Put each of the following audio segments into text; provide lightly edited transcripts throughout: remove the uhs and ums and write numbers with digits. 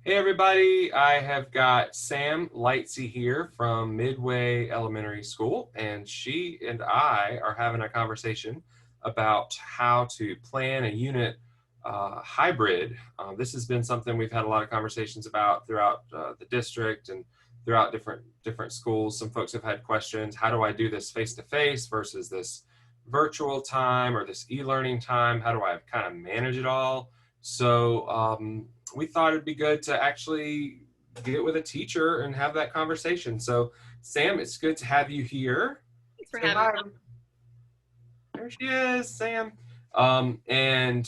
Hey everybody, I have got Sam Lightsey here from Midway Elementary School, and she and I are having a conversation about how to plan a unit hybrid. This has been something we've had a lot of conversations about throughout the district and throughout different schools. Some folks have had questions: how do I do this face-to-face versus this virtual time or this e-learning time? How do I kind of manage it all? So we thought it'd be good to actually get with a teacher and have that conversation. So Sam, it's good to have you here. Thanks for Say having hi. me. There she is, Sam. And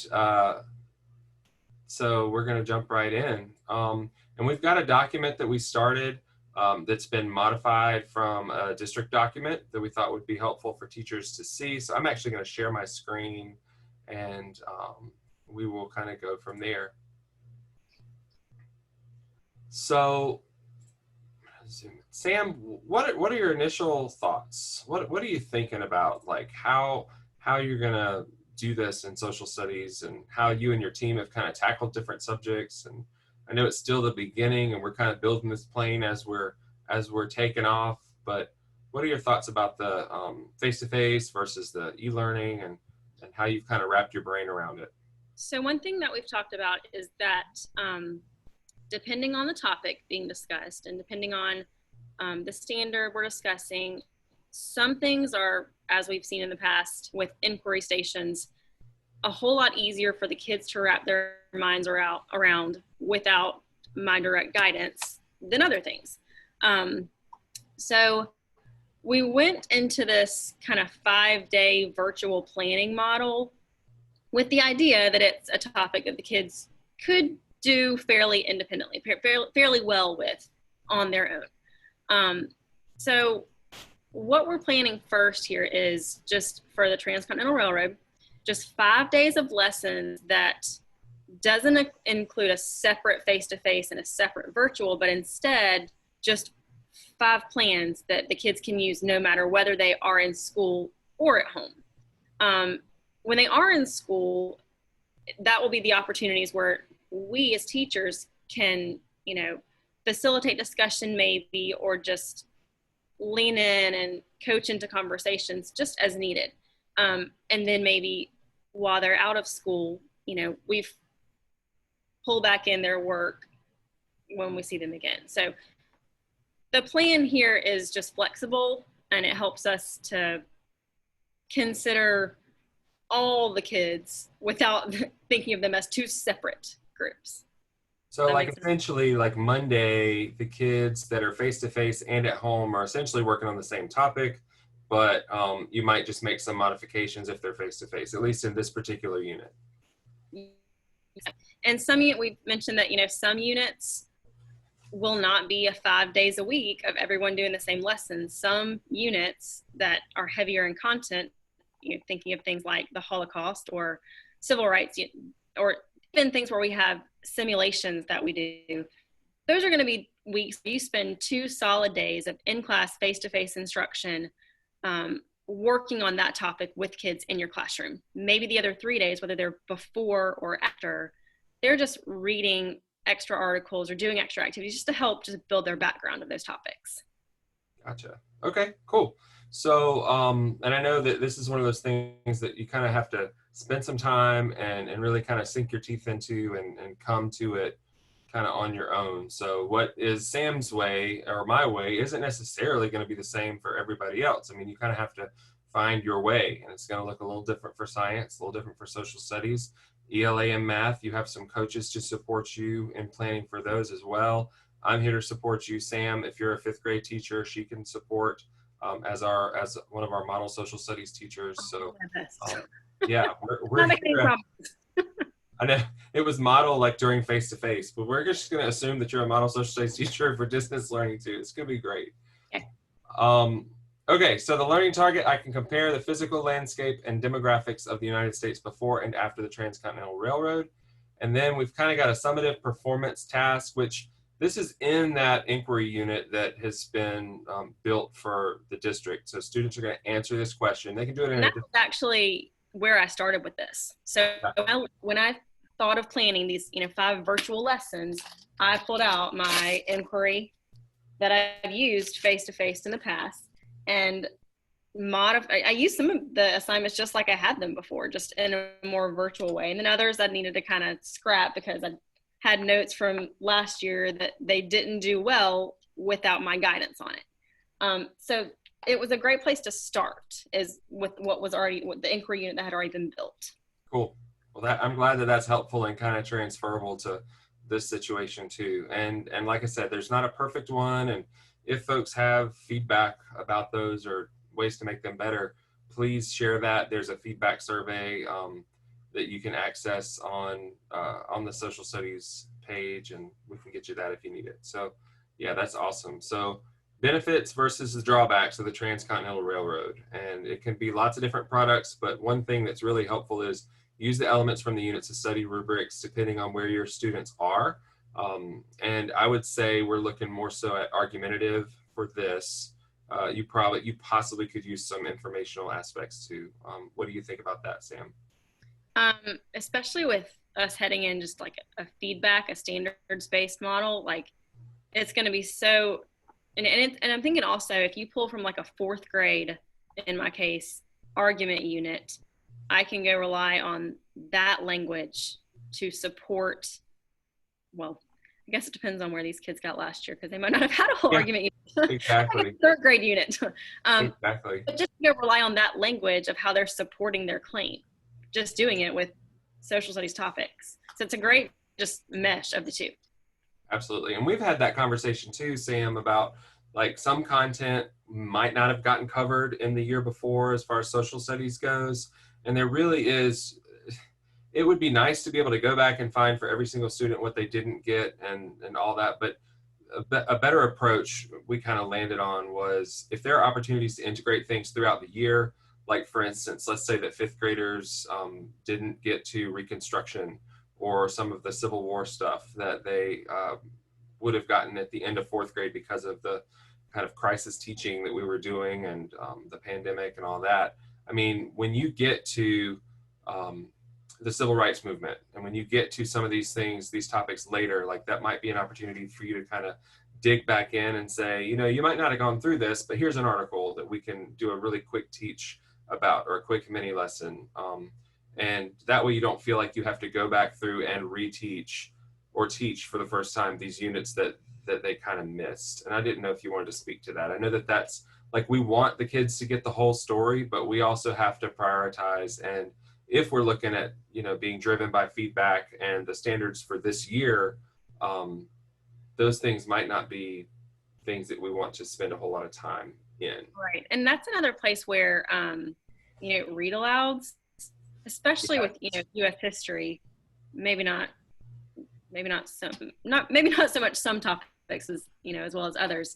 so we're going to jump right in. And we've got a document that we started that's been modified from a district document that we thought would be helpful for teachers to see. So I'm actually going to share my screen, and we will kind of go from there. So, Sam, what are your initial thoughts? What are you thinking about, like how you're gonna do this in social studies, and how you and your team have kind of tackled different subjects? And I know it's still the beginning, and we're kind of building this plane as we're taking off. But what are your thoughts about the face-to-face versus the e-learning, and how you've kind of wrapped your brain around it? So one thing that we've talked about is that depending on the topic being discussed and depending on the standard we're discussing, some things are, as we've seen in the past with inquiry stations, a whole lot easier for the kids to wrap their minds around without my direct guidance than other things. So we went into this kind of 5-day virtual planning model with the idea that it's a topic that the kids could do fairly independently, fairly well with on their own. So what we're planning first here is just for the Transcontinental Railroad, just 5 days of lessons that doesn't include a separate face-to-face and a separate virtual, but instead just 5 plans that the kids can use no matter whether they are in school or at home. When they are in school, that will be the opportunities where we as teachers can, facilitate discussion maybe, or just lean in and coach into conversations just as needed. And then maybe while they're out of school, we've pulled back in their work when we see them again. So the plan here is just flexible, and it helps us to consider all the kids without thinking of them as 2 separate groups. So like essentially like Monday, the kids that are face-to-face and at home are essentially working on the same topic, but you might just make some modifications if they're face-to-face, at least in this particular unit. And we've mentioned that, some units will not be 5 days a week of everyone doing the same lessons. Some units that are heavier in content, thinking of things like the Holocaust or civil rights, or even things where we have simulations that we do, those are going to be weeks where you spend 2 solid days of in-class face-to-face instruction, working on that topic with kids in your classroom. Maybe the other 3 days, whether they're before or after, they're just reading extra articles or doing extra activities just to help just build their background of those topics. Gotcha. Okay, cool. So, and I know that this is one of those things that you kind of have to spend some time and really kind of sink your teeth into and come to it kind of on your own. So what is Sam's way or my way isn't necessarily going to be the same for everybody else. I mean, you kind of have to find your way, and it's going to look a little different for science, a little different for social studies, ELA and math. You have some coaches to support you in planning for those as well. I'm here to support you, Sam. If you're a 5th grade teacher, she can support as one of our model social studies teachers. So yeah, we're here. I know it was model like during face-to-face, but we're just going to assume that you're a model social studies teacher for distance learning too. It's going to be great. Okay. Okay, so the learning target, I can compare the physical landscape and demographics of the United States before and after the Transcontinental Railroad. And then we've kind of got a summative performance task, which this is in that inquiry unit that has been built for the district. So students are going to answer this question. They can do it in that's actually where I started with this. So when I thought of planning these, 5 virtual lessons, I pulled out my inquiry that I've used face-to-face in the past and I used some of the assignments just like I had them before, just in a more virtual way. And then others I needed to kind of scrap because I had notes from last year that they didn't do well without my guidance on it. So it was a great place to start, is with what was already, with the inquiry unit that had already been built. Cool. Well, I'm glad that that's helpful and kind of transferable to this situation too. And like I said, there's not a perfect one. And if folks have feedback about those or ways to make them better, please share that. There's a feedback survey that you can access on the social studies page, and we can get you that if you need it. So yeah, that's awesome. So benefits versus the drawbacks of the Transcontinental Railroad. And it can be lots of different products, but one thing that's really helpful is use the elements from the units of study rubrics depending on where your students are. And I would say we're looking more so at argumentative for this. You possibly could use some informational aspects too. What do you think about that, Sam? Especially with us heading in just like a feedback, a standards-based model, like it's going to be so, and I'm thinking also if you pull from like a fourth grade, in my case, argument unit, I can go rely on that language to support, well, I guess it depends on where these kids got last year because they might not have had a whole argument unit. Exactly. Like a third grade unit. Exactly. But just to go rely on that language of how they're supporting their claim, just doing it with social studies topics. So it's a great just mesh of the two. Absolutely. And we've had that conversation too, Sam, about like some content might not have gotten covered in the year before as far as social studies goes. And there really is, it would be nice to be able to go back and find for every single student what they didn't get and all that. But a better approach we kind of landed on was if there are opportunities to integrate things throughout the year, like for instance, let's say that fifth graders didn't get to Reconstruction or some of the Civil War stuff that they would have gotten at the end of fourth grade because of the kind of crisis teaching that we were doing and the pandemic and all that. I mean, when you get to the civil rights movement and when you get to some of these things, these topics later, like that might be an opportunity for you to kind of dig back in and say, you know, you might not have gone through this, but here's an article that we can do a really quick teach about or a quick mini lesson. And that way you don't feel like you have to go back through and reteach or teach for the first time these units that they kind of missed. And I didn't know if you wanted to speak to that. I know that that's like, we want the kids to get the whole story, but we also have to prioritize. And if we're looking at, you know, being driven by feedback and the standards for this year, those things might not be things that we want to spend a whole lot of time in. Right. And that's another place where, you know, read alouds, especially with, you know, U.S. history, maybe not so much some topics as, you know, as well as others.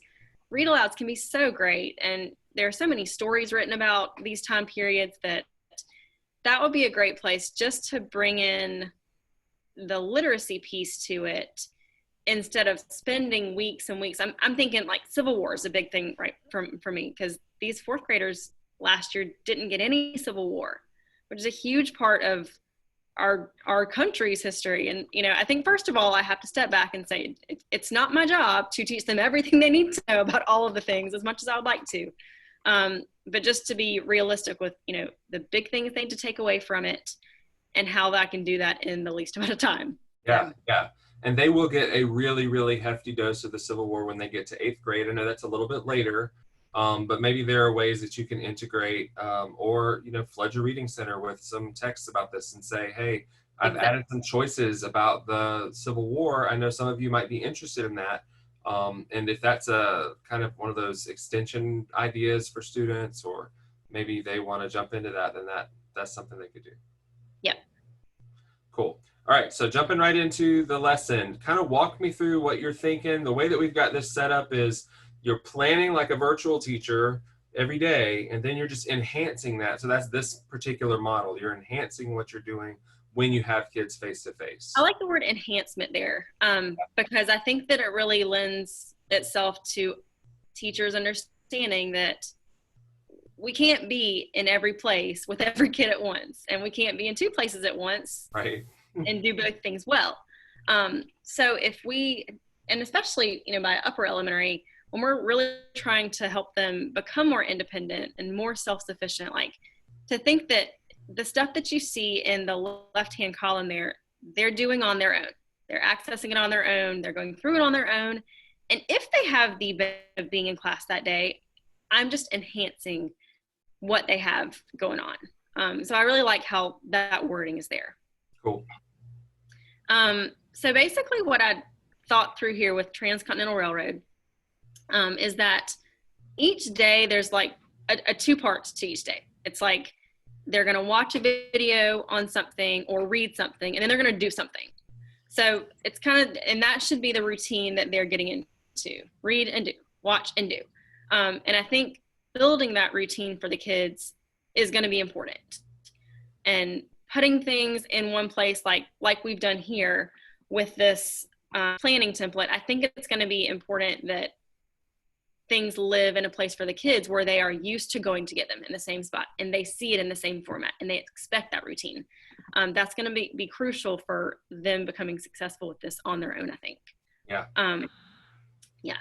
Read alouds can be so great. And there are so many stories written about these time periods that would be a great place just to bring in the literacy piece to it instead of spending weeks and weeks. I'm thinking like Civil War is a big thing, right, for me, because these fourth graders last year didn't get any Civil War, which is a huge part of our country's history. And, you know, I think first of all, I have to step back and say, it's not my job to teach them everything they need to know about all of the things as much as I would like to. But just to be realistic with, you know, the big things they need to take away from it and how I can do that in the least amount of time. Yeah. And they will get a really, really hefty dose of the Civil War when they get to 8th grade. I know that's a little bit later, but maybe there are ways that you can integrate or, you know, flood your reading center with some texts about this and say, hey, I've added some choices about the Civil War. I know some of you might be interested in that. And if that's a kind of one of those extension ideas for students, or maybe they want to jump into that, then that's something they could do. Yep. Cool. All right, so jumping right into the lesson, kind of walk me through what you're thinking. The way that we've got this set up is you're planning like a virtual teacher every day, and then you're just enhancing that. So that's this particular model. You're enhancing what you're doing when you have kids face-to-face. I like the word enhancement there because I think that it really lends itself to teachers understanding that we can't be in every place with every kid at once, and we can't be in two places at once. Right. And do both things well. So if we and especially, by upper elementary, when we're really trying to help them become more independent and more self-sufficient, like to think that the stuff that you see in the left-hand column there, they're doing on their own. They're accessing it on their own. They're going through it on their own. And if they have the benefit of being in class that day, I'm just enhancing what they have going on. So I really like how that wording is there. Cool. So basically what I thought through here with Transcontinental Railroad is that each day there's like a two parts to each day. It's like they're going to watch a video on something or read something, and then they're going to do something. So it's kind of, and that should be the routine that they're getting into: read and do, watch and do. And I think building that routine for the kids is going to be important. And putting things in one place, like we've done here with this planning template, I think it's going to be important that things live in a place for the kids where they are used to going to get them in the same spot, and they see it in the same format, and they expect that routine. That's going to be crucial for them becoming successful with this on their own, I think. Yeah. Yeah.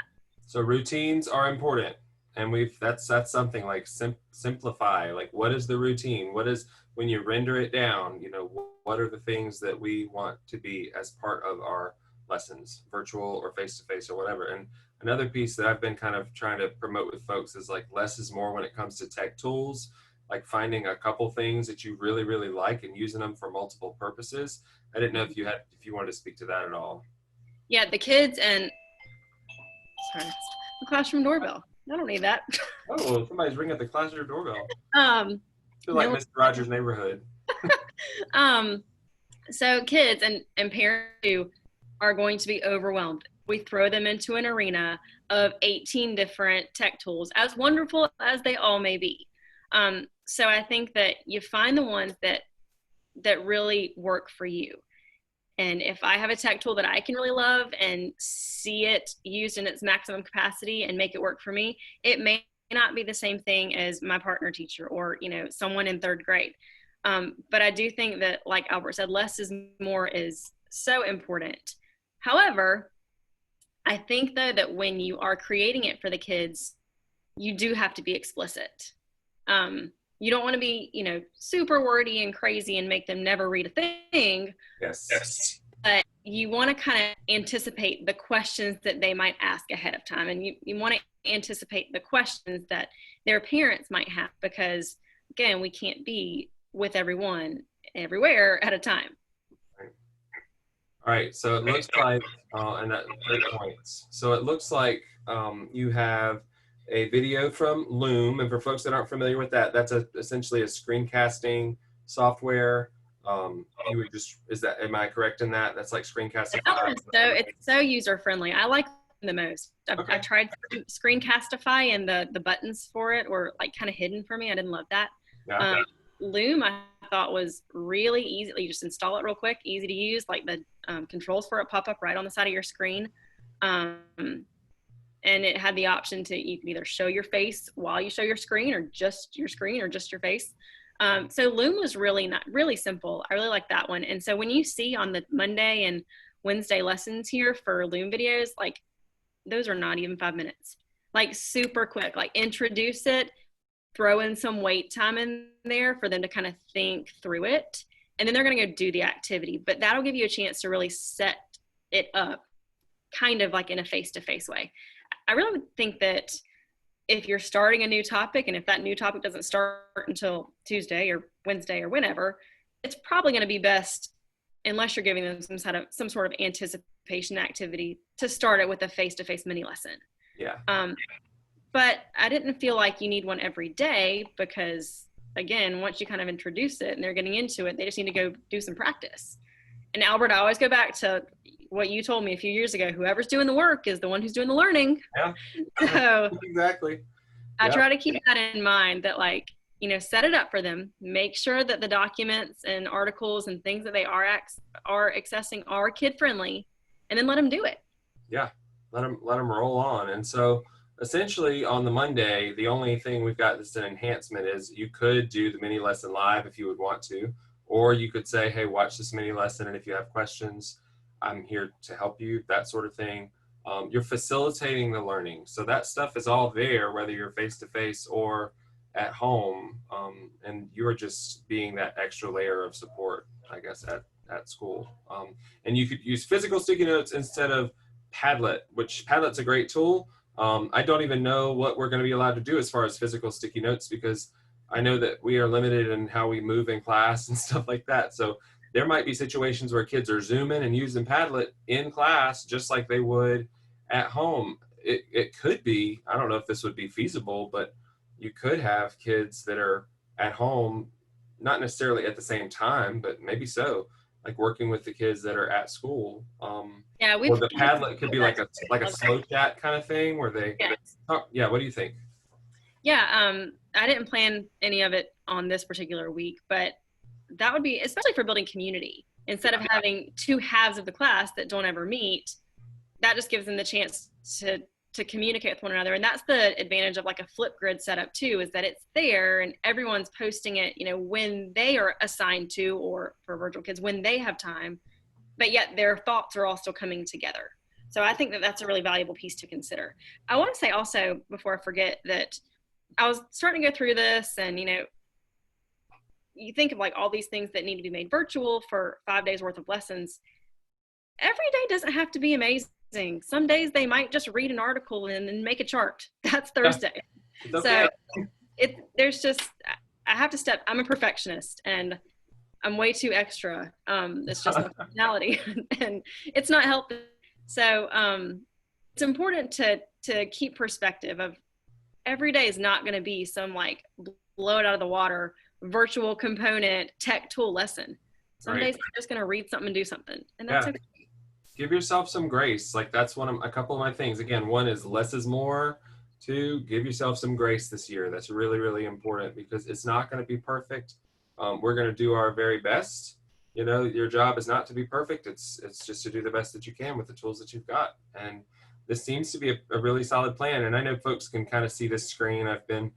So routines are important, and that's something like simplify. Like, what is the routine? What is, when you render it down, what are the things that we want to be as part of our lessons, virtual or face-to-face or whatever. And another piece that I've been kind of trying to promote with folks is like less is more when it comes to tech tools, like finding a couple things that you really, really like and using them for multiple purposes. I didn't know if you wanted to speak to that at all. Yeah, the kids and, sorry, the classroom doorbell. I don't need that. Oh, well, somebody's ringing at the classroom doorbell. I feel like Mr. Rogers' Neighborhood. So kids and parents who are going to be overwhelmed, we throw them into an arena of 18 different tech tools, as wonderful as they all may be. So I think that you find the ones that really work for you. And if I have a tech tool that I can really love and see it used in its maximum capacity and make it work for me, it may not be the same thing as my partner teacher or, someone in third grade. But I do think that, like Albert said, less is more is so important. However, I think, though, that when you are creating it for the kids, you do have to be explicit. You don't want to be, super wordy and crazy and make them never read a thing. Yes. But you want to kind of anticipate the questions that they might ask ahead of time. And you want to anticipate the questions that their parents might have, because, again, we can't be with everyone everywhere at a time. All right, so it looks like, and that great points. So it looks like you have a video from Loom, and for folks that aren't familiar with that, that's essentially a screencasting software. You would just, am I correct in that? That's like Screencastify. So it's so user friendly. I like them the most. Okay. I tried Screencastify, and the buttons for it were like kind of hidden for me. I didn't love that. Yeah. Loom I thought was really easy. You just install it real quick, easy to use. Like the controls for it pop up right on the side of your screen. And it had the option to, you can either show your face while you show your screen, or just your screen, or just your face. So Loom was really simple. I really like that one. And so when you see on the Monday and Wednesday lessons here for Loom videos, like those are not even 5 minutes, like super quick, like introduce it, throw in some wait time in there for them to kind of think through it. And then they're going to go do the activity, but that'll give you a chance to really set it up kind of like in a face-to-face way. I really would think that if you're starting a new topic, and if that new topic doesn't start until Tuesday or Wednesday or whenever, it's probably going to be best, unless you're giving them some sort of anticipation activity, to start it with a face-to-face mini lesson. Yeah. But I didn't feel like you need one every day, because, again, once you kind of introduce it and they're getting into it, they just need to go do some practice. And Albert, I always go back to what you told me a few years ago: whoever's doing the work is the one who's doing the learning. Yeah. So exactly. I try to keep that in mind, that, like, set it up for them, make sure that the documents and articles and things that they are accessing are kid friendly, and then let them do it. Yeah. Let them roll on. And so essentially on the Monday, the only thing we've got that's an enhancement is you could do the mini lesson live if you would want to, or you could say, hey, watch this mini lesson, and if you have questions, I'm here to help you, that sort of thing. You're facilitating the learning. So that stuff is all there, whether you're face to face or at home. And you're just being that extra layer of support, I guess, at school. And you could use physical sticky notes instead of Padlet, which Padlet's a great tool. I don't even know what we're going to be allowed to do as far as physical sticky notes, because I know that we are limited in how we move in class and stuff like that. So there might be situations where kids are zooming and using Padlet in class just like they would at home. It could be, I don't know if this would be feasible, but you could have kids that are at home, not necessarily at the same time, but maybe so, like working with the kids that are at school. Yeah, Or we've the Padlet could be like a slow chat kind of thing where they yeah. talk. Yeah, what do you think? Yeah, I didn't plan any of it on this particular week, but that would be, especially for building community. Instead of having two halves of the class that don't ever meet, that just gives them the chance to communicate with one another. And that's the advantage of like a Flipgrid setup too, is that it's there and everyone's posting it, you know, when they are assigned to, or for virtual kids, when they have time, but yet their thoughts are all still coming together. So I think that that's a really valuable piece to consider. I want to say also, before I forget, that I was starting to go through this, and you know, you think of like all these things that need to be made virtual for 5 days worth of lessons. Every day doesn't have to be amazing. Some days they might just read an article and then make a chart. That's Yeah, Thursday. it's okay. So there's just, I have to step, I'm a perfectionist and I'm way too extra. It's just my personality and it's not helping. So it's important to keep perspective of every day is not going to be some like blow it out of the water virtual component tech tool lesson. Some Right. days they're just going to read something and do something, and that's Yeah. okay. Give yourself some grace. Like that's a couple of my things. Again, one is less is more. Two, give yourself some grace this year. That's really, really important because it's not going to be perfect. We're going to do our very best. You know, your job is not to be perfect. It's just to do the best that you can with the tools that you've got. And this seems to be a really solid plan. And I know folks can kind of see this screen. I've been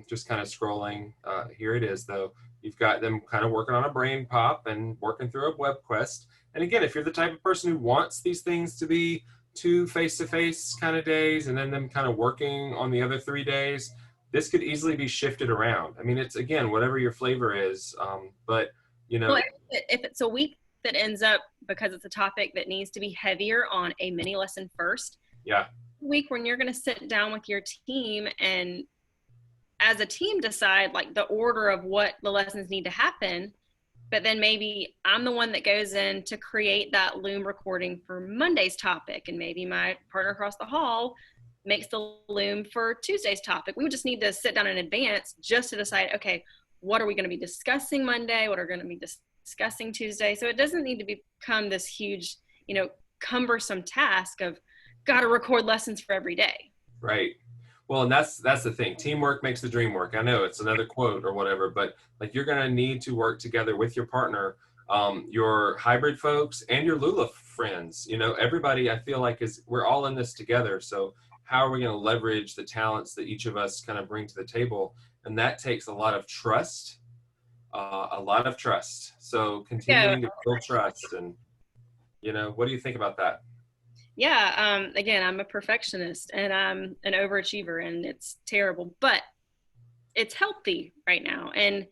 just kind of scrolling. Here it is, though. You've got them kind of working on a brain pop and working through a web quest. And again, if you're the type of person who wants these things to be 2 face-to-face kind of days and then them kind of working on the other 3 days, this could easily be shifted around. I mean, it's again, whatever your flavor is, but you know. Well, if it's a week that ends up, because it's a topic that needs to be heavier on a mini lesson first, Yeah. week when you're going to sit down with your team and as a team decide like the order of what the lessons need to happen, but then maybe I'm the one that goes in to create that Loom recording for Monday's topic, and maybe my partner across the hall makes the Loom for Tuesday's topic. We would just need to sit down in advance just to decide, okay, what are we going to be discussing Monday? What are we going to be discussing Tuesday? So it doesn't need to become this huge, you know, cumbersome task of got to record lessons for every day. Right. Well, and that's the thing. Teamwork makes the dream work. I know it's another quote or whatever, but like you're going to need to work together with your partner, your hybrid folks, and your Lula friends. You know, everybody. I feel like we're all in this together. So how are we going to leverage the talents that each of us kind of bring to the table? And that takes a lot of trust, a lot of trust. So Yeah. continuing to build trust, and you know, what do you think about that? Yeah. Again, I'm a perfectionist and I'm an overachiever, and it's terrible, but it's healthy right now. And,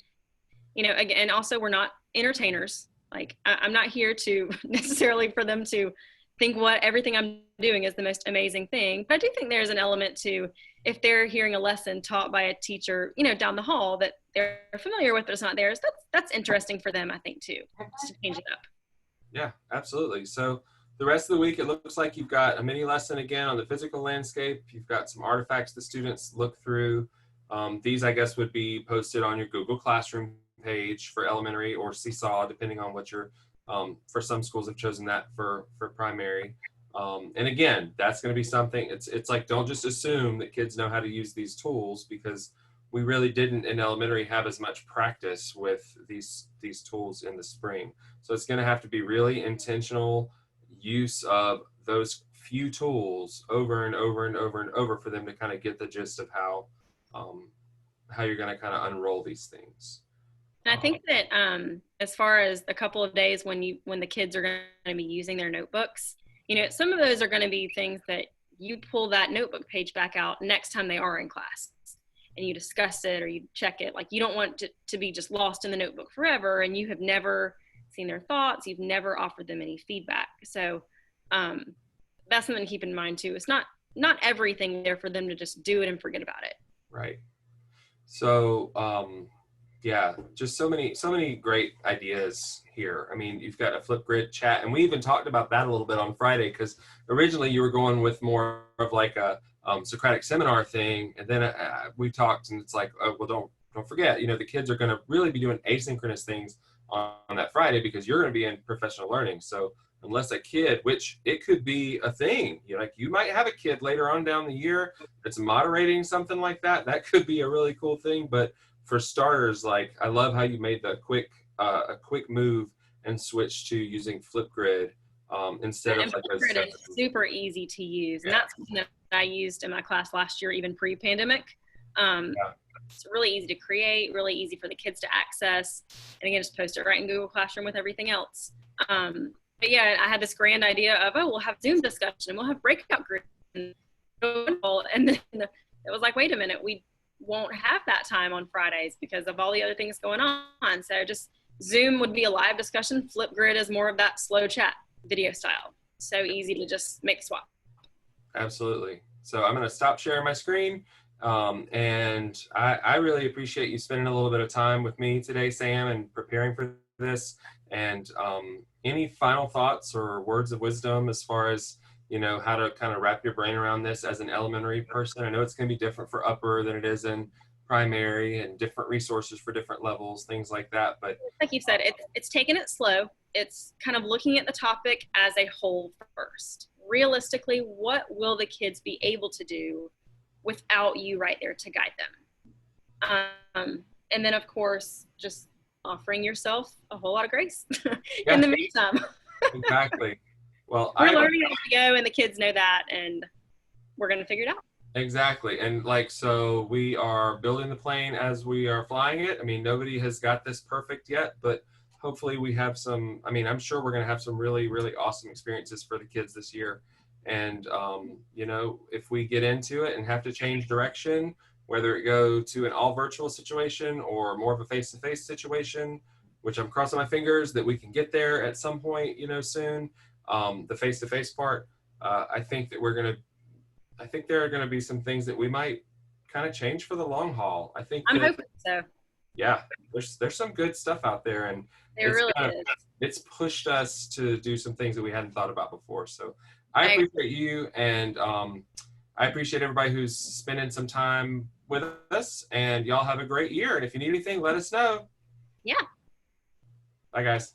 you know, again, also we're not entertainers. Like I'm not here to necessarily for them to think what everything I'm doing is the most amazing thing. But I do think there's an element to, if they're hearing a lesson taught by a teacher, you know, down the hall that they're familiar with, but it's not theirs, that's interesting for them, I think, too, just to change it up. Yeah, absolutely. So the rest of the week, it looks like you've got a mini lesson again on the physical landscape. You've got some artifacts the students look through. These, I guess, would be posted on your Google Classroom page for elementary, or Seesaw, depending on what your, for some schools have chosen that for primary. And again, that's going to be something, it's like, don't just assume that kids know how to use these tools, because we really didn't in elementary have as much practice with these tools in the spring. So it's going to have to be really intentional use of those few tools over and over and over and over for them to kind of get the gist of how you're going to kind of unroll these things. And I think that as far as a couple of days when the kids are going to be using their notebooks, Some of those are going to be things that you pull that notebook page back out next time they are in class and you discuss it or you check it. Like, you don't want to be just lost in the notebook forever and you have never seen their thoughts, you've never offered them any feedback. So that's something to keep in mind too. It's not everything there for them to just do it and forget about it. Right. So yeah, just so many great ideas here. I mean, you've got a Flipgrid chat, and we even talked about that a little bit on Friday, because originally you were going with more of like a Socratic seminar thing, and then we talked, and it's like, oh, well, don't forget, the kids are going to really be doing asynchronous things on that Friday, because you're going to be in professional learning. So unless a kid, which it could be a thing, like you might have a kid later on down the year that's moderating something like that. That could be a really cool thing. But for starters, like, I love how you made the a quick move and switch to using Flipgrid instead of like Flipgrid is super easy to use, and that's something that I used in my class last year, even pre-pandemic. It's really easy to create, really easy for the kids to access, and again, just post it right in Google Classroom with everything else. But yeah, I had this grand idea of, we'll have Zoom discussion and we'll have breakout groups, and then it was like, wait a minute, we won't have that time on Fridays because of all the other things going on. So just Zoom would be a live discussion. Flipgrid is more of that slow chat video style. So easy to just make a swap. Absolutely. So I'm going to stop sharing my screen. And I really appreciate you spending a little bit of time with me today, Sam, and preparing for this. And any final thoughts or words of wisdom as far as, how to kind of wrap your brain around this as an elementary person? I know it's going to be different for upper than it is in primary, and different resources for different levels, things like that. But like you said, it's taking it slow. It's kind of looking at the topic as a whole first. Realistically, what will the kids be able to do without you right there to guide them? And then, of course, just offering yourself a whole lot of grace in the meantime. Exactly. Well, we're learning as we go, and the kids know that, and we're going to figure it out. Exactly. And so we are building the plane as we are flying it. I mean, nobody has got this perfect yet, but hopefully we have some, I'm sure we're going to have some really, really awesome experiences for the kids this year. And, if we get into it and have to change direction, whether it go to an all virtual situation or more of a face-to-face situation, which I'm crossing my fingers that we can get there at some point, soon, the face-to-face part, I think there are going to be some things that we might kind of change for the long haul. I'm hoping so. Yeah, there's some good stuff out there, and it's pushed us to do some things that we hadn't thought about before. So I appreciate you, and I appreciate everybody who's spending some time with us, and y'all have a great year. And if you need anything, let us know. Yeah. Bye, guys.